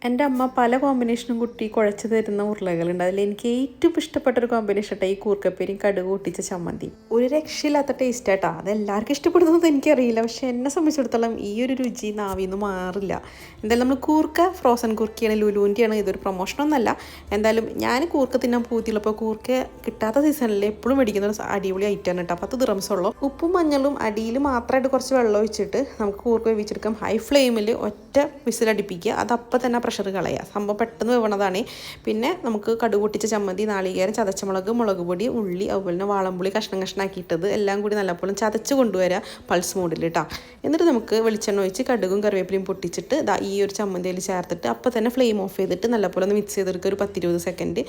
എൻ്റെ അമ്മ പല കോമ്പിനേഷനും കുട്ടി കുഴച്ച് തരുന്ന ഉരുളകളുണ്ട്. അതിൽ എനിക്ക് ഏറ്റവും ഇഷ്ടപ്പെട്ടൊരു കോമ്പിനേഷൻ ആട്ടോ ഈ കൂർക്കപ്പേരിയും കടുക് പൊട്ടിച്ച ചമ്മന്തി. ഒരു രക്ഷയില്ലാത്ത ടേസ്റ്റ് ആട്ടോ. അത് എല്ലാവർക്കും ഇഷ്ടപ്പെടുന്നതെന്ന് എനിക്കറിയില്ല, പക്ഷേ എന്നെ സംബന്ധിച്ചിടത്തോളം ഈ ഒരു രുചി നാവിന്ന് മാറില്ല. എന്തായാലും നമ്മൾ കൂർക്ക ഫ്രോസൺ കൂർക്കയാണ്, ലുലുവിൻ്റെയാണ്. ഇതൊരു പ്രൊമോഷനൊന്നുമല്ല. എന്തായാലും ഞാൻ കൂർക്ക തിന്നാൻ പൂത്തിയുള്ളപ്പോൾ കൂർക്ക കിട്ടാത്ത സീസണിൽ എപ്പോഴും മേടിക്കുന്ന ഒരു അടിപൊളി ഐറ്റമാണ് കേട്ടോ. 10 ദിറംസ് ഉള്ളൂ. ഉപ്പും മഞ്ഞളും അടിയിൽ മാത്രമായിട്ട് കുറച്ച് വെള്ളം ഒഴിച്ചിട്ട് നമുക്ക് കൂർക്ക വേവിച്ചെടുക്കാം. ഹൈ ഫ്ലെയിമിൽ ഒറ്റ വിസിലടിപ്പിക്കുക. അത് അപ്പം തന്നെ പ്രഷർ കളയുക. സംഭവം പെട്ടെന്ന് വേവണതാണ്. പിന്നെ നമുക്ക് കടുക് പൊട്ടിച്ച ചമ്മന്തി, നാളികേരം, ചതച്ചമുളക്, മുളക് പൊടി, ഉള്ളി, അതുപോലെ തന്നെ വാളംപുളി കഷ്ണാക്കിയിട്ടത് എല്ലാം കൂടി നല്ലപോലെ ചതച്ച് കൊണ്ടുവരിക പൾസ് മോഡിൽ കേട്ടോ. എന്നിട്ട് നമുക്ക് വെളിച്ചെണ്ണ ഒഴിച്ച് കടുകും കറിവേപ്പിലയും പൊട്ടിച്ചിട്ട് ഈ ഒരു ചമ്മന്തിയിൽ ചേർത്തിട്ട് അപ്പം തന്നെ ഫ്ലെയിം ഓഫ് ചെയ്തിട്ട് നല്ലപോലെ ഒന്ന് മിക്സ് ചെയ്തെടുക്കുക. ഒരു 10-20 സെക്കൻഡ്.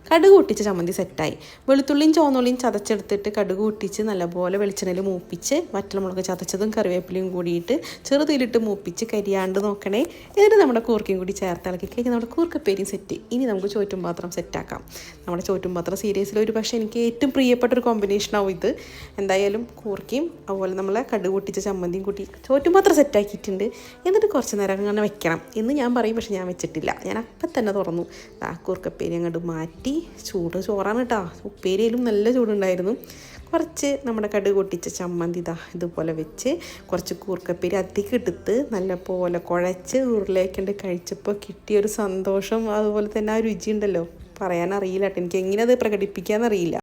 കടുക് പൊട്ടിച്ച ചമ്മന്തി സെറ്റായി. വെളുത്തുള്ളിയും ചുവന്നുള്ളിയും ചതച്ചെടുത്തിട്ട് കടുക് പൊട്ടിച്ച് നല്ലപോലെ വെളിച്ചെണ്ണയിൽ മൂപ്പിച്ച് വറ്റൽമുളക് ചതച്ചതും കറിവേപ്പിലയും കൂടിയിട്ട് ചെറുതീലിട്ട് മൂപ്പിച്ച് കരിയാണ്ട് നോക്കണേ. എന്നിട്ട് നമ്മുടെ കൂർക്കയും കൂടി ചേർത്ത് ഇളക്കി കഴിഞ്ഞാൽ നമ്മുടെ കൂർക്കപ്പേരിയും സെറ്റ്. ഇനി നമുക്ക് ചോറ്റും പാത്രം സെറ്റാക്കാം. നമ്മുടെ ചോറ്റും പാത്രം സീരീസിൽ ഒരു പക്ഷേ എനിക്ക് ഏറ്റവും പ്രിയപ്പെട്ടൊരു കോമ്പിനേഷനാവും ഇത്. എന്തായാലും കൂർക്കയും അതുപോലെ നമ്മളെ കടുക് പൊട്ടിച്ച ചമ്മന്തിയും കൂട്ടി ചോറ്റും പാത്രം സെറ്റാക്കിയിട്ടുണ്ട്. എന്നിട്ട് കുറച്ച് നേരം അങ്ങനെ വെക്കണം എന്ന് ഞാൻ പറയും, പക്ഷെ ഞാൻ വെച്ചിട്ടില്ല. ഞാൻ അപ്പം തന്നെ തുറന്നു. കൂർക്കപ്പേരി അങ്ങോട്ട് മാറ്റി. ചൂട് ചോറാണ് കേട്ടോ. ഉപ്പേരിയിലും നല്ല ചൂടുണ്ടായിരുന്നു. കുറച്ച് നമ്മുടെ കടുക് പൊട്ടിച്ച ചമ്മന്തി ഇതുപോലെ വെച്ച് കുറച്ച് കൂർക്കപ്പേരി അധികം എടുത്ത് നല്ലപോലെ കുഴച്ച് ഉരുളേക്കണ്ട് കഴിച്ചപ്പോൾ കിട്ടിയൊരു സന്തോഷം, അതുപോലെ തന്നെ ആ രുചി ഉണ്ടല്ലോ, പറയാനറിയില്ല കേട്ടോ. എനിക്ക് എങ്ങനെ അത് പ്രകടിപ്പിക്കാമെന്നറിയില്ല.